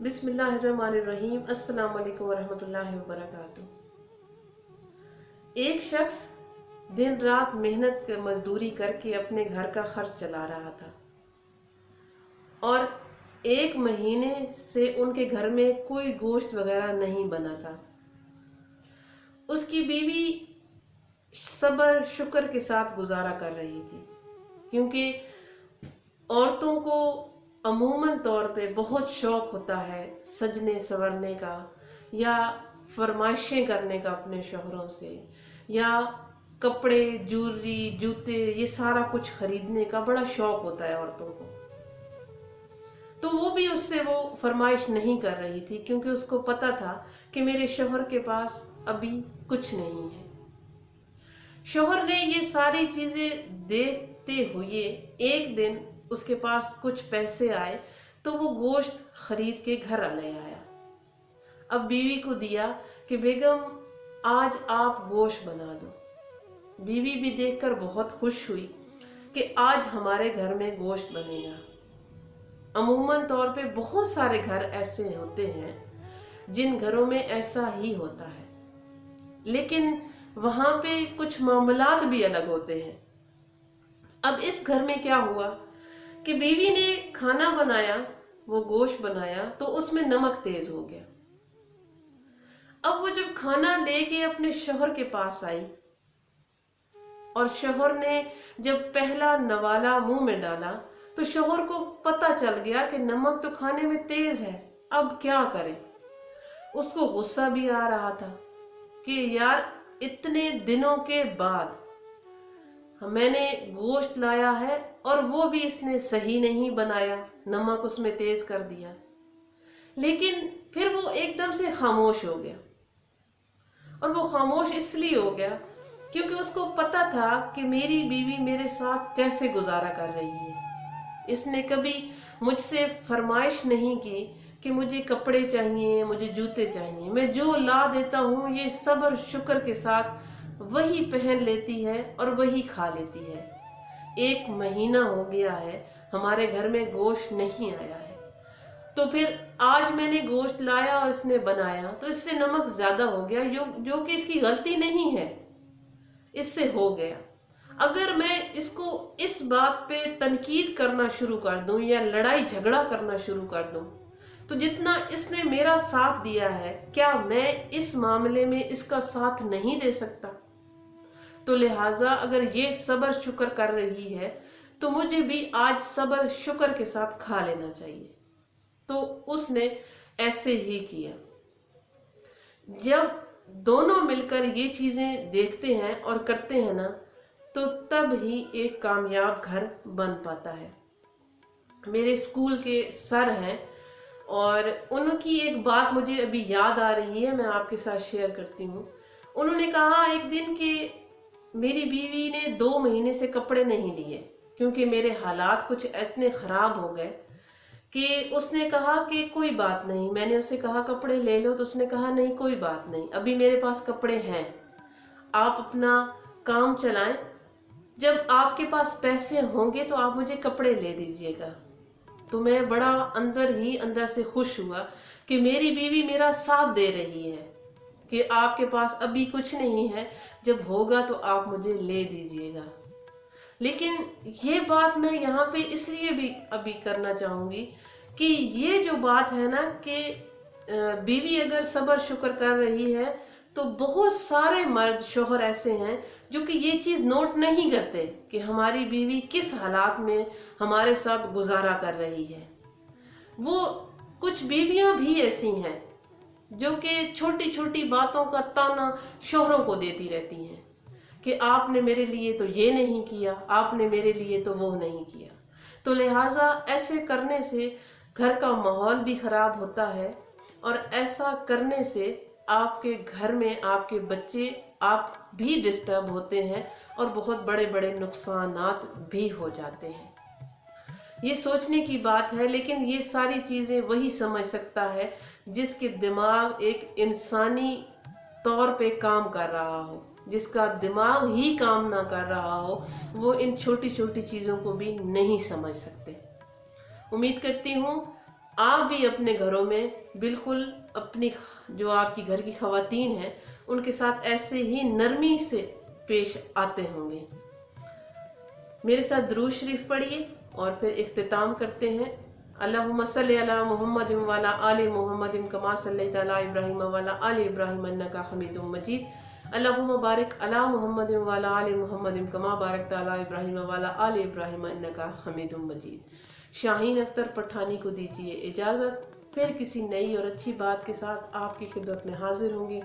बिस्मिल्लाहिर्रहमानिर्रहीम। अस्सलाम वालेकुम वरहमतुल्लाहि वबरकातुह। एक शख्स दिन रात मेहनत मजदूरी करके अपने घर का खर्च चला रहा था और एक महीने से उनके घर में कोई गोश्त वगैरह नहीं बना था। उसकी बीवी सब्र शुक्र के साथ गुजारा कर रही थी, क्योंकि औरतों को अमूमन तौर पे बहुत शौक होता है सजने संवरने का या फरमाइशें करने का अपने शौहरों से, या कपड़े ज्वेलरी जूते ये सारा कुछ खरीदने का बड़ा शौक होता है औरतों को। तो वो भी उससे वो फरमाइश नहीं कर रही थी, क्योंकि उसको पता था कि मेरे शौहर के पास अभी कुछ नहीं है। शौहर ने ये सारी चीजें देखते हुए एक दिन उसके पास कुछ पैसे आए तो वो गोश्त खरीद के घर ले आया। अब बीवी को दिया कि बेगम आज आप गोश्त बना दो। बीवी भी देखकर बहुत खुश हुई कि आज हमारे घर में गोश्त बनेगा। अमूमन तौर पे बहुत सारे घर ऐसे होते हैं जिन घरों में ऐसा ही होता है, लेकिन वहां पे कुछ मामलात भी अलग होते हैं। अब इस घर में क्या हुआ कि बीवी ने खाना बनाया, वो गोश्त बनाया तो उसमें नमक तेज हो गया। अब वो जब खाना लेके अपने शौहर के पास आई और शौहर ने जब पहला नवाला मुंह में डाला तो शौहर को पता चल गया कि नमक तो खाने में तेज है, अब क्या करें। उसको गुस्सा भी आ रहा था कि यार इतने दिनों के बाद मैंने गोश्त लाया है और वो भी इसने सही नहीं बनाया, नमक उसमें तेज कर दिया। लेकिन फिर वो एकदम से खामोश हो गया, और वो खामोश इसलिए हो गया क्योंकि उसको पता था कि मेरी बीवी मेरे साथ कैसे गुजारा कर रही है। इसने कभी मुझसे फरमाइश नहीं की कि मुझे कपड़े चाहिए, मुझे जूते चाहिए। मैं जो ला देता हूँ ये सब्र शुक्र के साथ वही पहन लेती है और वही खा लेती है। एक महीना हो गया है हमारे घर में गोश्त नहीं आया है, तो फिर आज मैंने गोश्त लाया और इसने बनाया तो इससे नमक ज्यादा हो गया, जो कि इसकी गलती नहीं है, इससे हो गया। अगर मैं इसको इस बात पे तनकीद करना शुरू कर दूं या लड़ाई झगड़ा करना शुरू कर दूं तो जितना इसने मेरा साथ दिया है, क्या मैं इस मामले में इसका साथ नहीं दे सकता? तो लिहाजा अगर ये सब्र शुक्र कर रही है तो मुझे भी आज सब्र शुक्र के साथ खा लेना चाहिए। तो उसने ऐसे ही किया। जब दोनों मिलकर ये चीजें देखते हैं और करते हैं ना, तो तब ही एक कामयाब घर बन पाता है। मेरे स्कूल के सर हैं और उनकी एक बात मुझे अभी याद आ रही है, मैं आपके साथ शेयर करती हूँ। उन्होंने कहा एक दिन कि मेरी बीवी ने 2 महीने से कपड़े नहीं लिए, क्योंकि मेरे हालात कुछ इतने खराब हो गए कि उसने कहा कि कोई बात नहीं। मैंने उससे कहा कपड़े ले लो, तो उसने कहा नहीं कोई बात नहीं, अभी मेरे पास कपड़े हैं, आप अपना काम चलाएं, जब आपके पास पैसे होंगे तो आप मुझे कपड़े ले दीजिएगा। तो मैं बड़ा अंदर ही अंदर से खुश हुआ कि मेरी बीवी मेरा साथ दे रही है कि आपके पास अभी कुछ नहीं है, जब होगा तो आप मुझे ले दीजिएगा। लेकिन ये बात मैं यहाँ पे इसलिए भी अभी करना चाहूंगी कि ये जो बात है ना कि बीवी अगर सब्र शुक्र कर रही है तो बहुत सारे मर्द शौहर ऐसे हैं जो कि ये चीज नोट नहीं करते कि हमारी बीवी किस हालात में हमारे साथ गुजारा कर रही है। वो कुछ बीवियां भी ऐसी हैं जो कि छोटी छोटी बातों का ताना शौहरों को देती रहती हैं कि आपने मेरे लिए तो ये नहीं किया, आपने मेरे लिए तो वो नहीं किया। तो लिहाजा ऐसे करने से घर का माहौल भी खराब होता है, और ऐसा करने से आपके घर में आपके बच्चे आप भी डिस्टर्ब होते हैं और बहुत बड़े बड़े नुकसानात भी हो जाते हैं। ये सोचने की बात है, लेकिन ये सारी चीजें वही समझ सकता है जिसके दिमाग एक इंसानी तौर पे काम कर रहा हो। जिसका दिमाग ही काम ना कर रहा हो वो इन छोटी छोटी चीजों को भी नहीं समझ सकते। उम्मीद करती हूँ آپ بھی اپنے گھروں میں بالکل اپنی جو آپ کی گھر کی خواتین ہیں ان کے ساتھ ایسے ہی نرمی سے پیش آتے ہوں گے۔ میرے ساتھ درود شریف پڑھیے اور پھر اختتام کرتے ہیں۔ اللہم صلی علی محمد وعلی آل محمد کما صلیت علی ابراہیم وعلی آل ابراہیم انکا حمید مجید۔ اللہم بارک علی محمد وعلی آل محمد کما بارکت علی ابراہیم وعلی آل ابراہیم انکا حمید مجید۔ شاہین اختر پٹھانی کو دیجیے اجازت، پھر کسی نئی اور اچھی بات کے ساتھ آپ کی خدمت میں حاضر ہوں گی۔